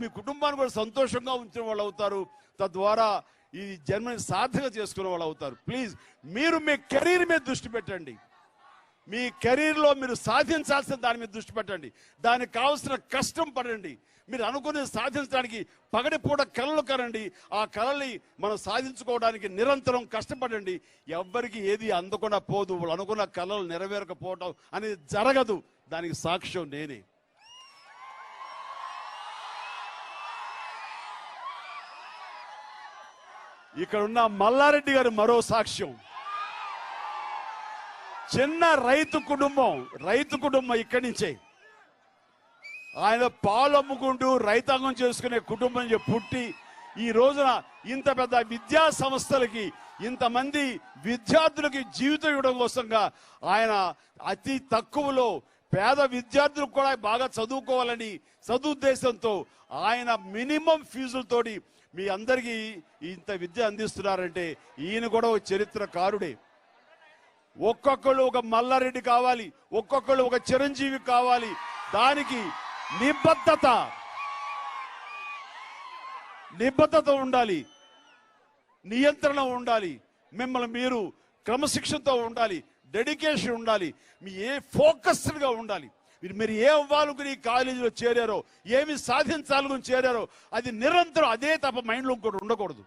మీ కుటుంబాన్ని కూడా సంతోషంగా ఉంచిన వాళ్ళు అవుతారు. తద్వారా ఈ జన్మని సార్థక చేసుకునే వాళ్ళు అవుతారు. ప్లీజ్ మీరు మీ కెరీర్ మీద దృష్టి పెట్టండి. మీ కెరీర్లో మీరు సాధించాల్సిన దాని మీద దృష్టి పెట్టండి. దానికి కావాల్సిన కష్టం పడండి. మీరు అనుకునే సాధించడానికి పగటిపూట కళలు కనండి. ఆ కళల్ని మనం సాధించుకోవడానికి నిరంతరం కష్టపడండి. ఎవ్వరికి ఏది అందకుండా పోదు. వాళ్ళు అనుకున్న కళలు నెరవేరకపోవడం అనేది జరగదు. దానికి సాక్ష్యం నేనే. ఇక్కడ ఉన్న మల్లారెడ్డి గారు మరో సాక్ష్యం. చిన్న రైతు కుటుంబం ఇక్కడి నుంచే. ఆయన పాలు అమ్ముకుంటూ రైతాంగం చేసుకునే కుటుంబం పుట్టి ఈ రోజున ఇంత పెద్ద విద్యా సంస్థలకి ఇంతమంది విద్యార్థులకి జీవితం ఇవ్వడం కోసంగా ఆయన అతి తక్కువలో పేద విద్యార్థులకు కూడా బాగా చదువుకోవాలని సదుద్దేశంతో ఆయన మినిమం ఫీజులతోటి మీ అందరికీ ఇంత విద్య అందిస్తున్నారంటే ఈయన కూడా ఒక చరిత్రకారుడే. ఒక్కొక్కళ్ళు ఒక మల్లారెడ్డి కావాలి, ఒక్కొక్కళ్ళు ఒక చిరంజీవి కావాలి. దానికి నిబద్ధత ఉండాలి, నియంత్రణ ఉండాలి, మిమ్మల్ని మీరు క్రమశిక్షణతో ఉండాలి, డెడికేషన్ ఉండాలి, మీ ఫోకస్డ్గా ఉండాలి. మీరు ఏ అవ్వాలనుకుని కాలేజీలో చేరారో, ఏమి సాధించాలనుకుని చేరారో అది నిరంతరం అదే తప్ప మైండ్లో ఇంకోటి ఉండకూడదు.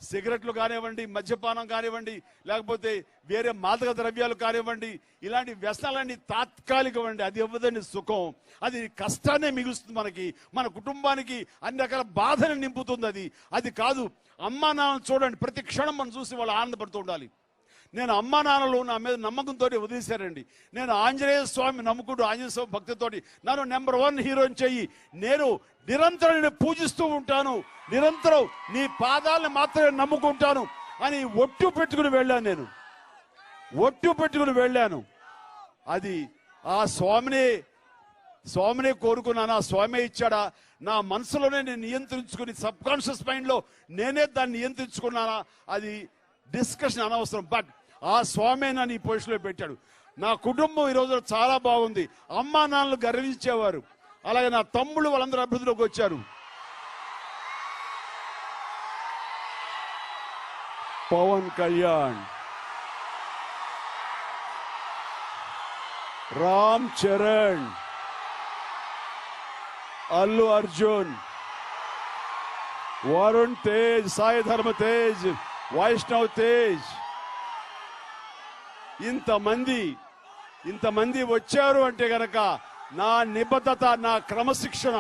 సిగరెట్లు కానివ్వండి, మద్యపానం కానివ్వండి, లేకపోతే వేరే మాదక ద్రవ్యాలు కానివ్వండి, ఇలాంటి వ్యసనాలన్నీ తాత్కాలికమండి. అది ఇవ్వదండి సుఖం. అది కష్టాన్ని మిగులుస్తుంది మనకి, మన కుటుంబానికి అన్ని రకాల బాధను నింపుతుంది. అది కాదు. అమ్మా నాన్న చూడండి, ప్రతి క్షణం మనం చూసి వాళ్ళు ఆనందపడుతూ ఉండాలి. నేను అమ్మా నాన్నలు నా మీద నమ్మకంతో వదిలేశారండి. నేను ఆంజనేయ స్వామి నమ్ముకుంటూ ఆంజనేయ స్వామి భక్తితోటి నన్ను నెంబర్ 1 హీరోని చెయ్యి, నేను నిరంతరం నేను పూజిస్తూ ఉంటాను, నిరంతరం నీ పాదాలను మాత్రమే నమ్ముకుంటాను అని ఒట్టు పెట్టుకుని వెళ్ళాను. అది ఆ స్వామినే కోరుకున్నాను. ఆ స్వామి ఇచ్చాడా? నా మనసులోనే నేను నియంత్రించుకుని సబ్ కాన్షియస్ మైండ్లో నేనే దాన్ని నియంత్రించుకున్నానా? అది డిస్కషన్ అనవసరం. బట్ ఆ స్వామి నన్ను ఈ పొజిషన్లో పెట్టాడు. నా కుటుంబం ఈరోజు చాలా బాగుంది. అమ్మా నాన్నలు గర్వించేవారు. అలాగే నా తమ్ముళ్ళు వాళ్ళందరూ అభివృద్ధిలోకి వచ్చారు. పవన్ కళ్యాణ్, రామ్ చరణ్, అల్లు అర్జున్, వరుణ్ తేజ్, సాయి ధర్మ తేజ్, వైష్ణవ్ తేజ్, ఇంతమంది వచ్చారు అంటే గనక నా నిబద్ధత, నా క్రమశిక్షణ,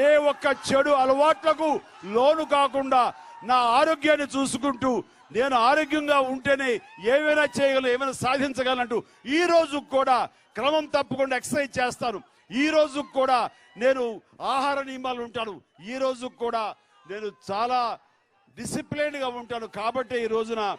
ఏ ఒక్క చెడు అలవాట్లకు లోను కాకుండా నా ఆరోగ్యాన్ని చూసుకుంటూ నేను ఆరోగ్యంగా ఉంటేనే ఏమైనా చేయగలను, ఏమైనా సాధించగలంటూ ఈ రోజు కూడా క్రమం తప్పకుండా ఎక్సర్సైజ్ చేస్తాను. ఈ రోజు కూడా నేను ఆహార నియమాలు ఉంటాను. ఈ రోజు కూడా నేను చాలా డిసిప్లైన్గా ఉంటాను. కాబట్టి ఈ రోజున